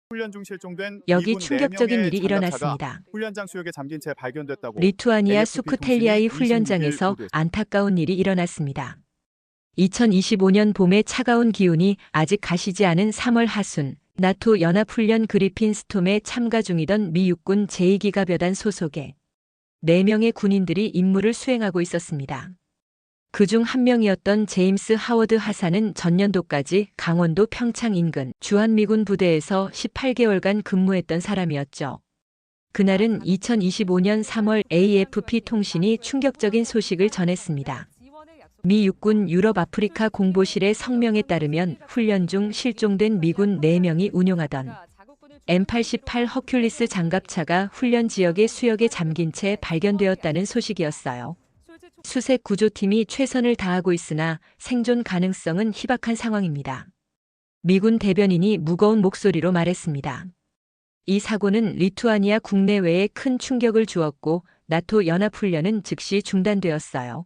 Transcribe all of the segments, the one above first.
훈련 중 실종된 여기 미군 충격적인 4명의 일이 장갑차가 일어났습니다. 훈련장 수역에 잠긴 채 발견됐다고 리투아니아 AFP 통신이 수쿠텔리아의 26일 훈련장에서 보도했습니다. 안타까운 일이 일어났습니다. 2025년 봄의 차가운 기온이 아직 가시지 않은 3월 하순, 나토 연합훈련 그리핀 스톰에 참가 중이던 미 육군 제2기가벼단 소속의 4명의 군인들이 임무를 수행하고 있었습니다. 그중 한 명이었던 제임스 하워드 하사는 전년도까지 강원도 평창 인근 주한미군 부대에서 18개월간 근무했던 사람이었죠. 그날은 2025년 3월 AFP 통신이 충격적인 소식을 전했습니다. 미 육군 유럽 아프리카 공보실의 성명에 따르면 훈련 중 실종된 미군 4명이 운용하던 M88 허큘리스 장갑차가 훈련 지역의 수역에 잠긴 채 발견되었다는 소식이었어요. 수색 구조팀이 최선을 다하고 있으나 생존 가능성은 희박한 상황입니다. 미군 대변인이 무거운 목소리로 말했습니다. 이 사고는 리투아니아 국내외에 큰 충격을 주었고 나토 연합훈련은 즉시 중단되었어요.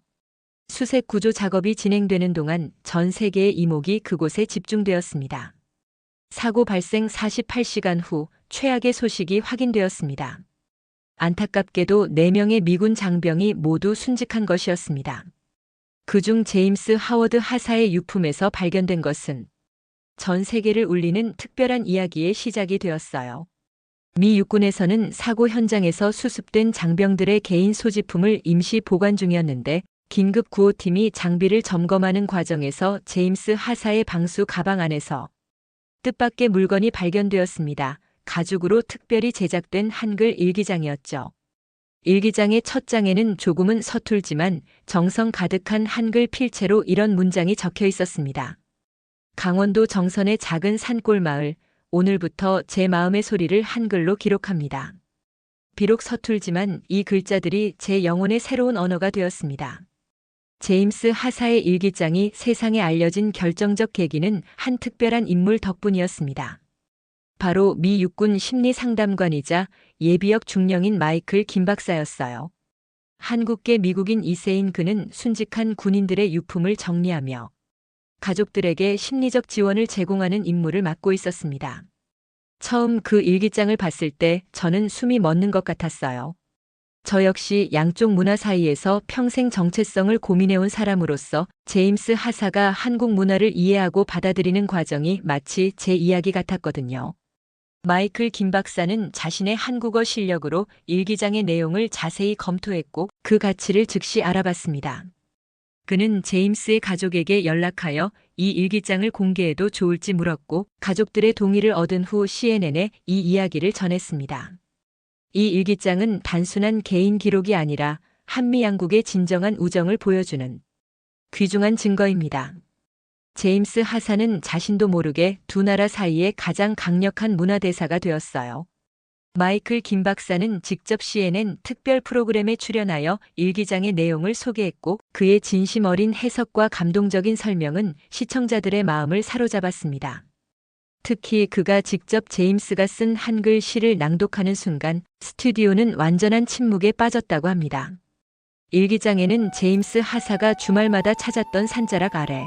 수색 구조 작업이 진행되는 동안 전 세계의 이목이 그곳에 집중되었습니다. 사고 발생 48시간 후 최악의 소식이 확인되었습니다. 안타깝게도 4명의 미군 장병이 모두 순직한 것이었습니다. 그중 제임스 하워드 하사의 유품에서 발견된 것은 전 세계를 울리는 특별한 이야기의 시작이 되었어요. 미 육군에서는 사고 현장에서 수습된 장병들의 개인 소지품을 임시 보관 중이었는데 긴급 구호팀이 장비를 점검하는 과정에서 제임스 하사의 방수 가방 안에서 뜻밖의 물건이 발견되었습니다. 가죽으로 특별히 제작된 한글 일기장이었죠. 일기장의 첫 장에는 조금은 서툴지만 정성 가득한 한글 필체로 이런 문장이 적혀 있었습니다. 강원도 정선의 작은 산골 마을, 오늘부터 제 마음의 소리를 한글로 기록합니다. 비록 서툴지만 이 글자들이 제 영혼의 새로운 언어가 되었습니다. 제임스 하사의 일기장이 세상에 알려진 결정적 계기는 한 특별한 인물 덕분이었습니다. 바로 미 육군 심리상담관이자 예비역 중령인 마이클 김 박사였어요. 한국계 미국인 이세인 그는 순직한 군인들의 유품을 정리하며 가족들에게 심리적 지원을 제공하는 임무를 맡고 있었습니다. 처음 그 일기장을 봤을 때 저는 숨이 멎는 것 같았어요. 저 역시 양쪽 문화 사이에서 평생 정체성을 고민해온 사람으로서 제임스 하사가 한국 문화를 이해하고 받아들이는 과정이 마치 제 이야기 같았거든요. 마이클 김 박사는 자신의 한국어 실력으로 일기장의 내용을 자세히 검토했고 그 가치를 즉시 알아봤습니다. 그는 제임스의 가족에게 연락하여 이 일기장을 공개해도 좋을지 물었고 가족들의 동의를 얻은 후 CNN에 이 이야기를 전했습니다. 이 일기장은 단순한 개인 기록이 아니라 한미 양국의 진정한 우정을 보여주는 귀중한 증거입니다. 제임스 하사는 자신도 모르게 두 나라 사이의 가장 강력한 문화대사가 되었어요. 마이클 김 박사는 직접 CNN 특별 프로그램에 출연하여 일기장의 내용을 소개했고 그의 진심 어린 해석과 감동적인 설명은 시청자들의 마음을 사로잡았습니다. 특히 그가 직접 제임스가 쓴 한글 시를 낭독하는 순간 스튜디오는 완전한 침묵에 빠졌다고 합니다. 일기장에는 제임스 하사가 주말마다 찾았던 산자락 아래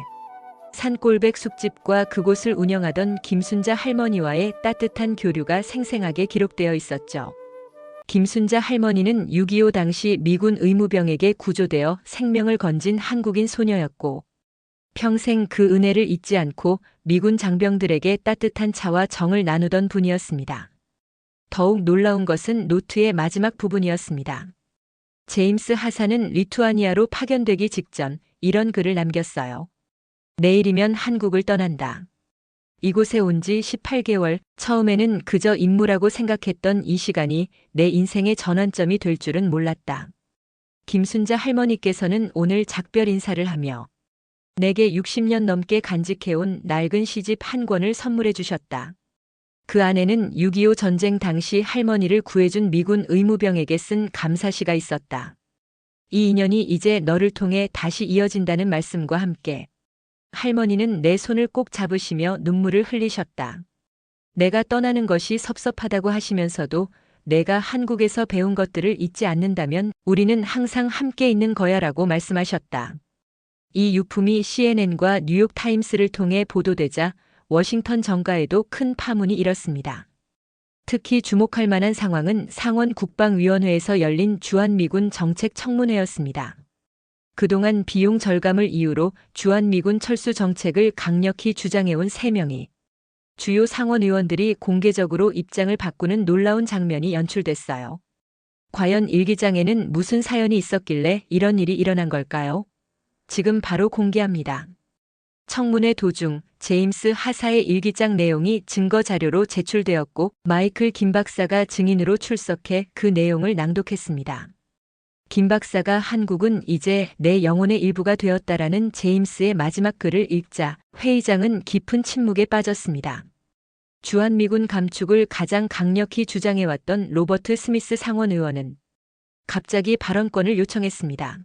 산골백 숲집과 그곳을 운영하던 김순자 할머니와의 따뜻한 교류가 생생하게 기록되어 있었죠. 김순자 할머니는 6.25 당시 미군 의무병에게 구조되어 생명을 건진 한국인 소녀였고 평생 그 은혜를 잊지 않고 미군 장병들에게 따뜻한 차와 정을 나누던 분이었습니다. 더욱 놀라운 것은 노트의 마지막 부분이었습니다. 제임스 하사는 리투아니아로 파견되기 직전 이런 글을 남겼어요. 내일이면 한국을 떠난다. 이곳에 온 지 18개월, 처음에는 그저 임무라고 생각했던 이 시간이 내 인생의 전환점이 될 줄은 몰랐다. 김순자 할머니께서는 오늘 작별 인사를 하며 내게 60년 넘게 간직해온 낡은 시집 한 권을 선물해 주셨다. 그 안에는 6.25 전쟁 당시 할머니를 구해준 미군 의무병에게 쓴 감사시가 있었다. 이 인연이 이제 너를 통해 다시 이어진다는 말씀과 함께 할머니는 내 손을 꼭 잡으시며 눈물을 흘리셨다. 내가 떠나는 것이 섭섭하다고 하시면서도 내가 한국에서 배운 것들을 잊지 않는다면 우리는 항상 함께 있는 거야라고 말씀하셨다. 이 유품이 CNN과 뉴욕타임스를 통해 보도되자 워싱턴 정가에도 큰 파문이 일었습니다. 특히 주목할 만한 상황은 상원 국방위원회에서 열린 주한미군 정책 청문회였습니다. 그동안 비용 절감을 이유로 주한미군 철수 정책을 강력히 주장해온 3명이 주요 상원 의원들이 공개적으로 입장을 바꾸는 놀라운 장면이 연출됐어요. 과연 일기장에는 무슨 사연이 있었길래 이런 일이 일어난 걸까요? 지금 바로 공개합니다. 청문회 도중 제임스 하사의 일기장 내용이 증거 자료로 제출되었고 마이클 김 박사가 증인으로 출석해 그 내용을 낭독했습니다. 김 박사가 한국은 이제 내 영혼의 일부가 되었다라는 제임스의 마지막 글을 읽자 회의장은 깊은 침묵에 빠졌습니다. 주한미군 감축을 가장 강력히 주장해왔던 로버트 스미스 상원 의원은 갑자기 발언권을 요청했습니다.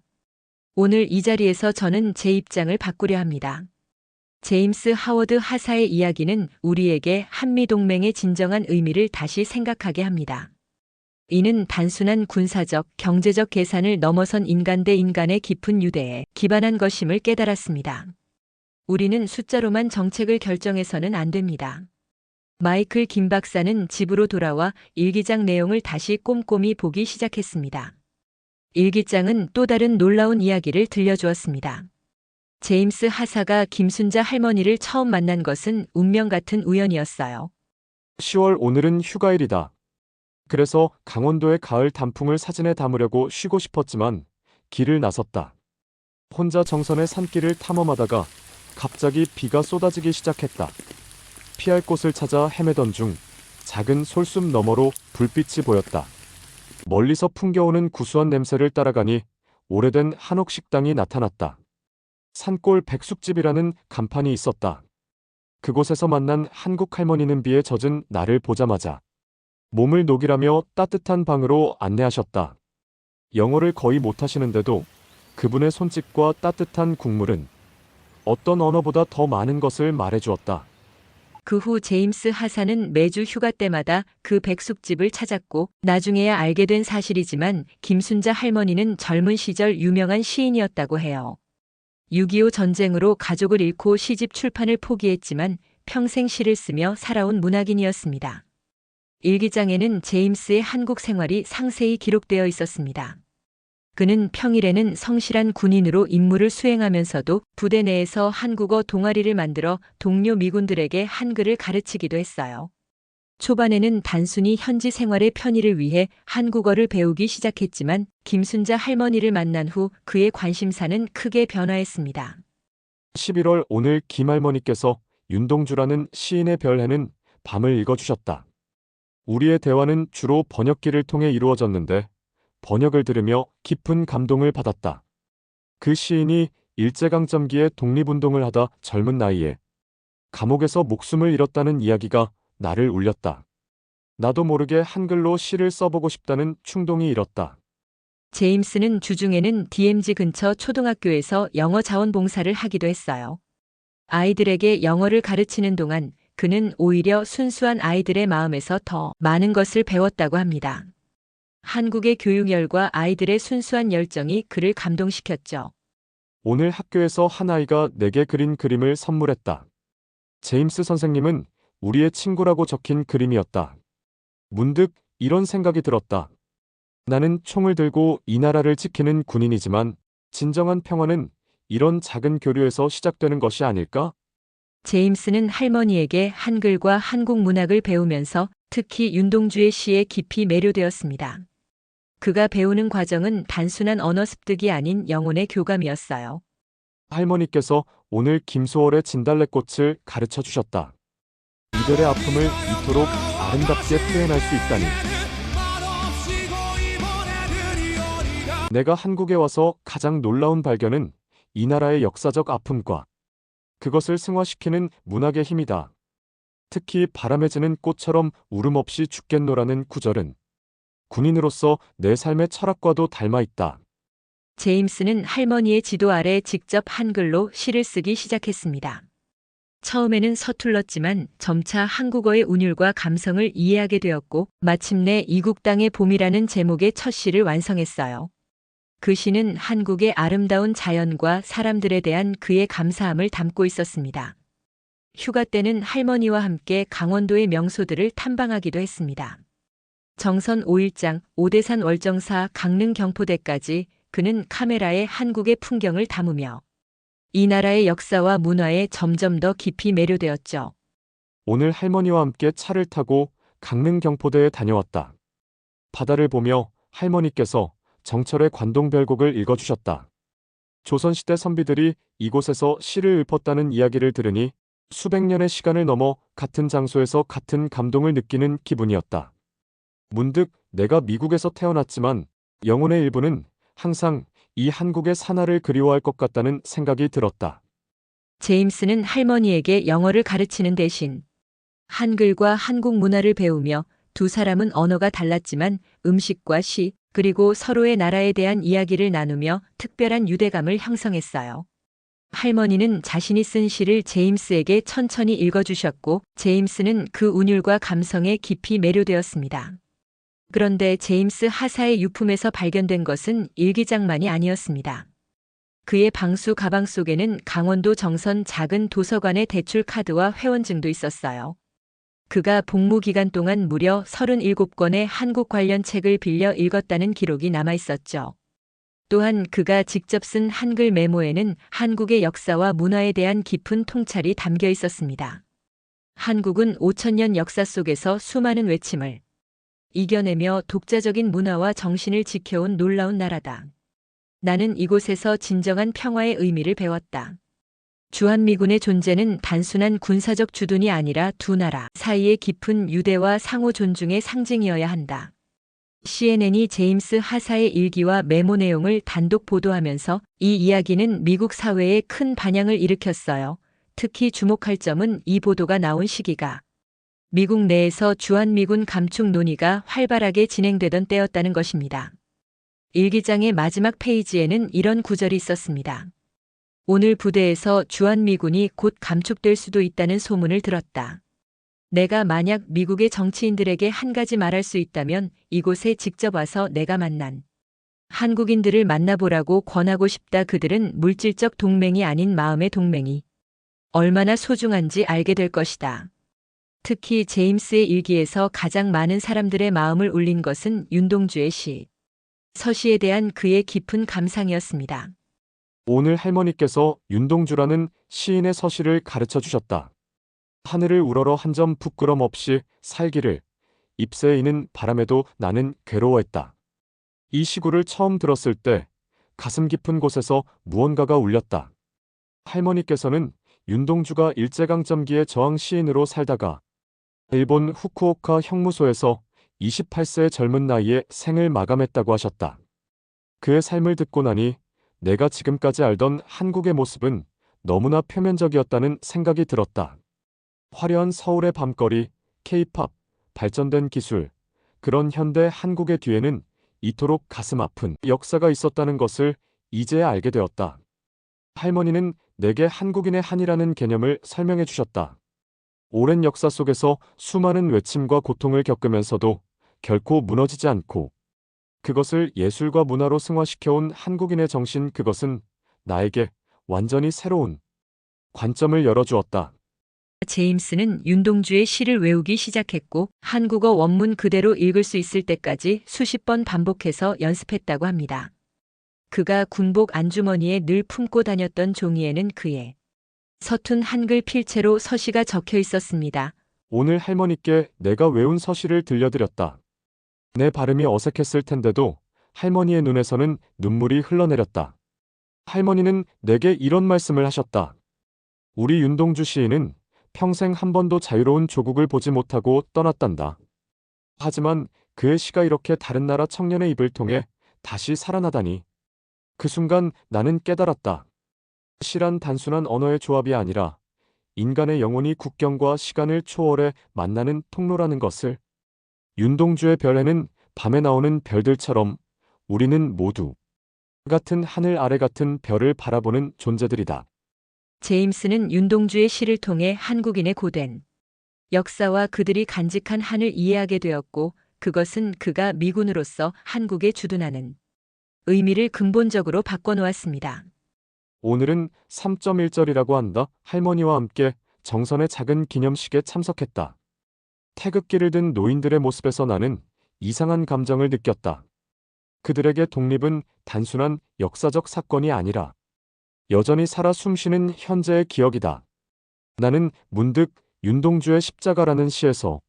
오늘 이 자리에서 저는 제 입장을 바꾸려 합니다. 제임스 하워드 하사의 이야기는 우리에게 한미동맹의 진정한 의미를 다시 생각하게 합니다. 이는 단순한 군사적, 경제적 계산을 넘어선 인간 대 인간의 깊은 유대에 기반한 것임을 깨달았습니다. 우리는 숫자로만 정책을 결정해서는 안 됩니다. 마이클 김 박사는 집으로 돌아와 일기장 내용을 다시 꼼꼼히 보기 시작했습니다. 일기장은 또 다른 놀라운 이야기를 들려주었습니다. 제임스 하사가 김순자 할머니를 처음 만난 것은 운명 같은 우연이었어요. 10월 오늘은 휴가일이다. 그래서 강원도의 가을 단풍을 사진에 담으려고 쉬고 싶었지만 길을 나섰다. 혼자 정선의 산길을 탐험하다가 갑자기 비가 쏟아지기 시작했다. 피할 곳을 찾아 헤매던 중 작은 솔숲 너머로 불빛이 보였다. 멀리서 풍겨오는 구수한 냄새를 따라가니 오래된 한옥 식당이 나타났다. 산골 백숙집이라는 간판이 있었다. 그곳에서 만난 한국 할머니는 비에 젖은 나를 보자마자 몸을 녹이라며 따뜻한 방으로 안내하셨다. 영어를 거의 못하시는데도 그분의 손짓과 따뜻한 국물은 어떤 언어보다 더 많은 것을 말해주었다. 그 후 제임스 하사는 매주 휴가 때마다 그 백숙집을 찾았고 나중에야 알게 된 사실이지만 김순자 할머니는 젊은 시절 유명한 시인이었다고 해요. 6.25 전쟁으로 가족을 잃고 시집 출판을 포기했지만 평생 시를 쓰며 살아온 문학인이었습니다. 일기장에는 제임스의 한국 생활이 상세히 기록되어 있었습니다. 그는 평일에는 성실한 군인으로 임무를 수행하면서도 부대 내에서 한국어 동아리를 만들어 동료 미군들에게 한글을 가르치기도 했어요. 초반에는 단순히 현지 생활의 편의를 위해 한국어를 배우기 시작했지만 김순자 할머니를 만난 후 그의 관심사는 크게 변화했습니다. 11월 오늘 김할머니께서 윤동주라는 시인의 별해는 밤을 읽어주셨다. 우리의 대화는 주로 번역기를 통해 이루어졌는데 번역을 들으며 깊은 감동을 받았다. 그 시인이 일제강점기에 독립운동을 하다 젊은 나이에 감옥에서 목숨을 잃었다는 이야기가 나를 울렸다. 나도 모르게 한글로 시를 써보고 싶다는 충동이 일었다. 제임스는 주중에는 DMZ 근처 초등학교에서 영어 자원봉사를 하기도 했어요. 아이들에게 영어를 가르치는 동안 그는 오히려 순수한 아이들의 마음에서 더 많은 것을 배웠다고 합니다. 한국의 교육열과 아이들의 순수한 열정이 그를 감동시켰죠. 오늘 학교에서 한 아이가 내게 그린 그림을 선물했다. 제임스 선생님은 우리의 친구라고 적힌 그림이었다. 문득 이런 생각이 들었다. 나는 총을 들고 이 나라를 지키는 군인이지만 진정한 평화는 이런 작은 교류에서 시작되는 것이 아닐까? 제임스는 할머니에게 한글과 한국 문학을 배우면서 특히 윤동주의 시에 깊이 매료되었습니다. 그가 배우는 과정은 단순한 언어 습득이 아닌 영혼의 교감이었어요. 할머니께서 오늘 김소월의 진달래꽃을 가르쳐 주셨다. 이별의 아픔을 이토록 아름답게 표현할 수 있다니. 내가 한국에 와서 가장 놀라운 발견은 이 나라의 역사적 아픔과 그것을 승화시키는 문학의 힘이다. 특히 바람에 지는 꽃처럼 울음 없이 죽겠노라는 구절은 군인으로서 내 삶의 철학과도 닮아 있다. 제임스는 할머니의 지도 아래 직접 한글로 시를 쓰기 시작했습니다. 처음에는 서툴렀지만 점차 한국어의 운율과 감성을 이해하게 되었고 마침내 이국 땅의 봄이라는 제목의 첫 시를 완성했어요. 그 시는 한국의 아름다운 자연과 사람들에 대한 그의 감사함을 담고 있었습니다. 휴가 때는 할머니와 함께 강원도의 명소들을 탐방하기도 했습니다. 정선 5일장, 오대산 월정사, 강릉 경포대까지 그는 카메라에 한국의 풍경을 담으며 이 나라의 역사와 문화에 점점 더 깊이 매료되었죠. 오늘 할머니와 함께 차를 타고 강릉 경포대에 다녀왔다. 바다를 보며 할머니께서 정철의 관동별곡을 읽어주셨다. 조선시대 선비들이 이곳에서 시를 읊었다는 이야기를 들으니 수백 년의 시간을 넘어 같은 장소에서 같은 감동을 느끼는 기분이었다. 문득 내가 미국에서 태어났지만 영혼의 일부는 항상 이 한국의 산하를 그리워할 것 같다는 생각이 들었다. 제임스는 할머니에게 영어를 가르치는 대신 한글과 한국 문화를 배우며 두 사람은 언어가 달랐지만 음식과 시, 그리고 서로의 나라에 대한 이야기를 나누며 특별한 유대감을 형성했어요. 할머니는 자신이 쓴 시를 제임스에게 천천히 읽어주셨고, 제임스는 그 운율과 감성에 깊이 매료되었습니다. 그런데 제임스 하사의 유품에서 발견된 것은 일기장만이 아니었습니다. 그의 방수 가방 속에는 강원도 정선 작은 도서관의 대출 카드와 회원증도 있었어요. 그가 복무 기간 동안 무려 37권의 한국 관련 책을 빌려 읽었다는 기록이 남아 있었죠. 또한 그가 직접 쓴 한글 메모에는 한국의 역사와 문화에 대한 깊은 통찰이 담겨 있었습니다. 한국은 5,000년 역사 속에서 수많은 외침을 이겨내며 독자적인 문화와 정신을 지켜온 놀라운 나라다. 나는 이곳에서 진정한 평화의 의미를 배웠다. 주한미군의 존재는 단순한 군사적 주둔이 아니라 두 나라 사이의 깊은 유대와 상호 존중의 상징이어야 한다. CNN이 제임스 하사의 일기와 메모 내용을 단독 보도하면서 이 이야기는 미국 사회에 큰 반향을 일으켰어요. 특히 주목할 점은 이 보도가 나온 시기가 미국 내에서 주한미군 감축 논의가 활발하게 진행되던 때였다는 것입니다. 일기장의 마지막 페이지에는 이런 구절이 있었습니다. 오늘 부대에서 주한미군이 곧 감축될 수도 있다는 소문을 들었다. 내가 만약 미국의 정치인들에게 한 가지 말할 수 있다면 이곳에 직접 와서 내가 만난 한국인들을 만나보라고 권하고 싶다. 그들은 물질적 동맹이 아닌 마음의 동맹이 얼마나 소중한지 알게 될 것이다. 특히 제임스의 일기에서 가장 많은 사람들의 마음을 울린 것은 윤동주의 시, 서시에 대한 그의 깊은 감상이었습니다. 오늘 할머니께서 윤동주라는 시인의 서시를 가르쳐 주셨다. 하늘을 우러러 한 점 부끄럼 없이 살기를 잎새에 이는 바람에도 나는 괴로워했다. 이 시구를 처음 들었을 때 가슴 깊은 곳에서 무언가가 울렸다. 할머니께서는 윤동주가 일제강점기의 저항 시인으로 살다가 일본 후쿠오카 형무소에서 28세의 젊은 나이에 생을 마감했다고 하셨다. 그의 삶을 듣고 나니 내가 지금까지 알던 한국의 모습은 너무나 표면적이었다는 생각이 들었다. 화려한 서울의 밤거리, K-팝, 발전된 기술, 그런 현대 한국의 뒤에는 이토록 가슴 아픈 역사가 있었다는 것을 이제야 알게 되었다. 할머니는 내게 한국인의 한이라는 개념을 설명해 주셨다. 오랜 역사 속에서 수많은 외침과 고통을 겪으면서도 결코 무너지지 않고 그것을 예술과 문화로 승화시켜온 한국인의 정신, 그것은 나에게 완전히 새로운 관점을 열어주었다. 제임스는 윤동주의 시를 외우기 시작했고 한국어 원문 그대로 읽을 수 있을 때까지 수십 번 반복해서 연습했다고 합니다. 그가 군복 안주머니에 늘 품고 다녔던 종이에는 그의 서툰 한글 필체로 서시가 적혀 있었습니다. 오늘 할머니께 내가 외운 서시를 들려드렸다. 내 발음이 어색했을 텐데도 할머니의 눈에서는 눈물이 흘러내렸다. 할머니는 내게 이런 말씀을 하셨다. 우리 윤동주 시인은 평생 한 번도 자유로운 조국을 보지 못하고 떠났단다. 하지만 그의 시가 이렇게 다른 나라 청년의 입을 통해 다시 살아나다니. 그 순간 나는 깨달았다. 시란 단순한 언어의 조합이 아니라 인간의 영혼이 국경과 시간을 초월해 만나는 통로라는 것을. 윤동주의 별에는 밤에 나오는 별들처럼 우리는 모두 같은 하늘 아래 같은 별을 바라보는 존재들이다. 제임스는 윤동주의 시를 통해 한국인의 고된 역사와 그들이 간직한 한을 이해하게 되었고, 그것은 그가 미군으로서 한국에 주둔하는 의미를 근본적으로 바꿔놓았습니다. 오늘은 3.1절이라고 한다. 할머니와 함께 정선의 작은 기념식에 참석했다. 태극기를 든 노인들의 모습에서 나는 이상한 감정을 느꼈다. 그들에게 독립은 단순한 역사적 사건이 아니라 여전히 살아 숨쉬는 현재의 기억이다. 나는 문득 윤동주의 십자가라는 시에서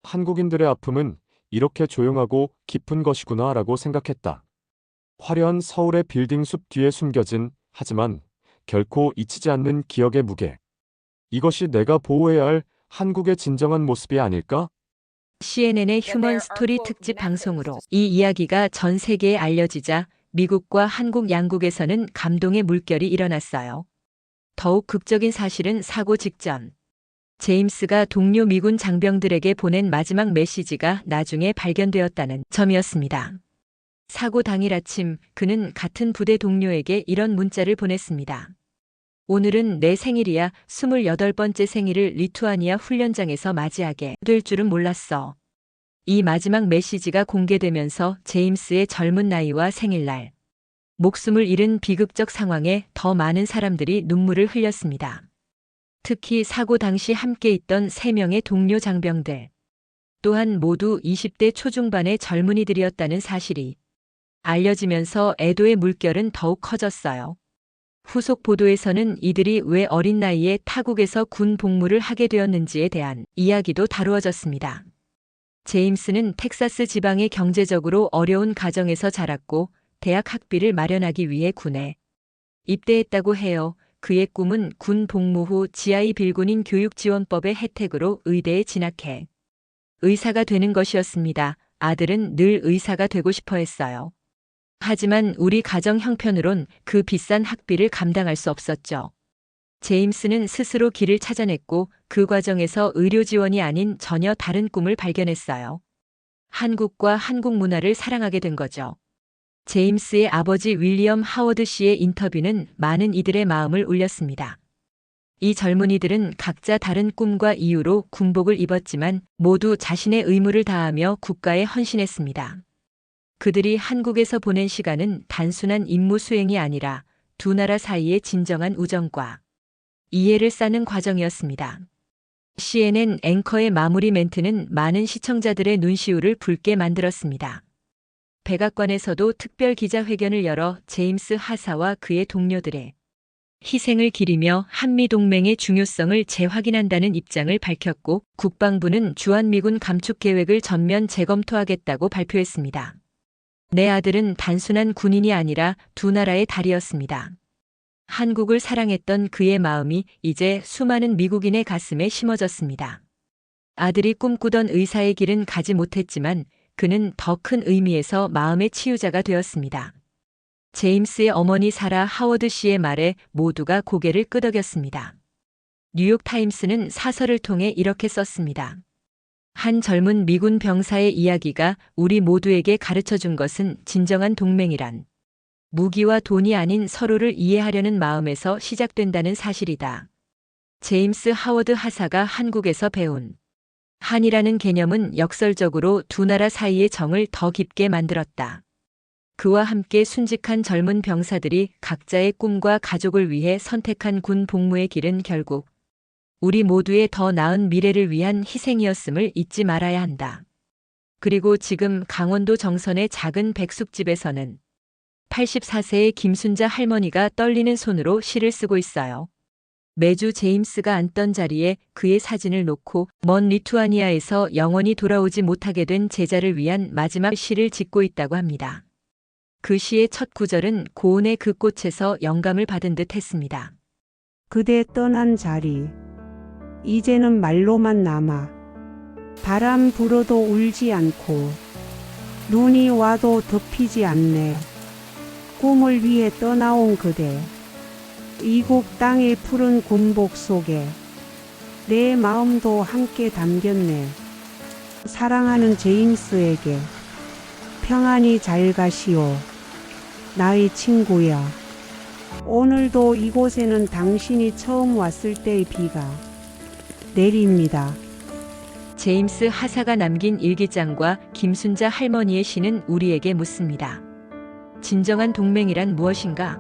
한국인들의 아픔은 이렇게 조용하고 깊은 것이구나 라고 생각했다. 화려한 서울의 빌딩 숲 뒤에 숨겨진, 하지만 결코 잊히지 않는 기억의 무게. 이것이 내가 보호해야 할 한국의 진정한 모습이 아닐까? CNN의 휴먼 스토리 특집 방송으로 이 이야기가 전 세계에 알려지자 미국과 한국 양국에서는 감동의 물결이 일어났어요. 더욱 극적인 사실은 사고 직전 제임스가 동료 미군 장병들에게 보낸 마지막 메시지가 나중에 발견되었다는 점이었습니다. 사고 당일 아침 그는 같은 부대 동료에게 이런 문자를 보냈습니다. 오늘은 내 생일이야. 28번째 생일을 리투아니아 훈련장에서 맞이하게 될 줄은 몰랐어. 이 마지막 메시지가 공개되면서 제임스의 젊은 나이와 생일날, 목숨을 잃은 비극적 상황에 더 많은 사람들이 눈물을 흘렸습니다. 특히 사고 당시 함께 있던 3명의 동료 장병들, 또한 모두 20대 초중반의 젊은이들이었다는 사실이 알려지면서 애도의 물결은 더욱 커졌어요. 후속 보도에서는 이들이 왜 어린 나이에 타국에서 군 복무를 하게 되었는지에 대한 이야기도 다루어졌습니다. 제임스는 텍사스 지방의 경제적으로 어려운 가정에서 자랐고 대학 학비를 마련하기 위해 군에 입대했다고 해요. 그의 꿈은 군 복무 후 GI 빌군인 교육지원법의 혜택으로 의대에 진학해 의사가 되는 것이었습니다. 아들은 늘 의사가 되고 싶어 했어요. 하지만 우리 가정 형편으론 그 비싼 학비를 감당할 수 없었죠. 제임스는 스스로 길을 찾아냈고 그 과정에서 의료 지원이 아닌 전혀 다른 꿈을 발견했어요. 한국과 한국 문화를 사랑하게 된 거죠. 제임스의 아버지 윌리엄 하워드 씨의 인터뷰는 많은 이들의 마음을 울렸습니다. 이 젊은이들은 각자 다른 꿈과 이유로 군복을 입었지만 모두 자신의 의무를 다하며 국가에 헌신했습니다. 그들이 한국에서 보낸 시간은 단순한 임무 수행이 아니라 두 나라 사이의 진정한 우정과 이해를 쌓는 과정이었습니다. CNN 앵커의 마무리 멘트는 많은 시청자들의 눈시울을 붉게 만들었습니다. 백악관에서도 특별 기자회견을 열어 제임스 하사와 그의 동료들의 희생을 기리며 한미동맹의 중요성을 재확인한다는 입장을 밝혔고 국방부는 주한미군 감축 계획을 전면 재검토하겠다고 발표했습니다. 내 아들은 단순한 군인이 아니라 두 나라의 달이었습니다. 한국을 사랑했던 그의 마음이 이제 수많은 미국인의 가슴에 심어졌습니다. 아들이 꿈꾸던 의사의 길은 가지 못했지만 그는 더 큰 의미에서 마음의 치유자가 되었습니다. 제임스의 어머니 사라 하워드 씨의 말에 모두가 고개를 끄덕였습니다. 뉴욕타임스는 사설을 통해 이렇게 썼습니다. 한 젊은 미군 병사의 이야기가 우리 모두에게 가르쳐준 것은 진정한 동맹이란 무기와 돈이 아닌 서로를 이해하려는 마음에서 시작된다는 사실이다. 제임스 하워드 하사가 한국에서 배운 한이라는 개념은 역설적으로 두 나라 사이의 정을 더 깊게 만들었다. 그와 함께 순직한 젊은 병사들이 각자의 꿈과 가족을 위해 선택한 군 복무의 길은 결국 우리 모두의 더 나은 미래를 위한 희생이었음을 잊지 말아야 한다. 그리고 지금 강원도 정선의 작은 백숙집에서는 84세의 김순자 할머니가 떨리는 손으로 시를 쓰고 있어요. 매주 제임스가 앉던 자리에 그의 사진을 놓고 먼 리투아니아에서 영원히 돌아오지 못하게 된 제자를 위한 마지막 시를 짓고 있다고 합니다. 그 시의 첫 구절은 고운의 그 꽃에서 영감을 받은 듯 했습니다. 그대 떠난 자리 이제는 말로만 남아 바람 불어도 울지 않고 눈이 와도 덮이지 않네. 꿈을 위해 떠나온 그대 이국 땅의 푸른 군복 속에 내 마음도 함께 담겼네. 사랑하는 제임스에게 평안히 잘 가시오. 나의 친구야. 오늘도 이곳에는 당신이 처음 왔을 때의 비가 내립니다. 제임스 하사가 남긴 일기장과 김순자 할머니의 시는 우리에게 묻습니다. 진정한 동맹이란 무엇인가?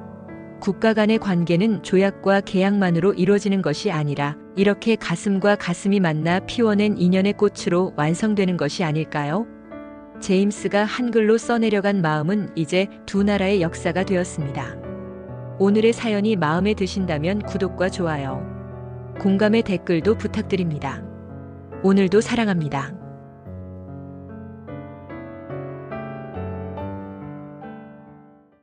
국가 간의 관계는 조약과 계약만으로 이루어지는 것이 아니라 이렇게 가슴과 가슴이 만나 피워낸 인연의 꽃으로 완성되는 것이 아닐까요? 제임스가 한글로 써내려간 마음은 이제 두 나라의 역사가 되었습니다. 오늘의 사연이 마음에 드신다면 구독과 좋아요, 공감의 댓글도 부탁드립니다. 오늘도 사랑합니다.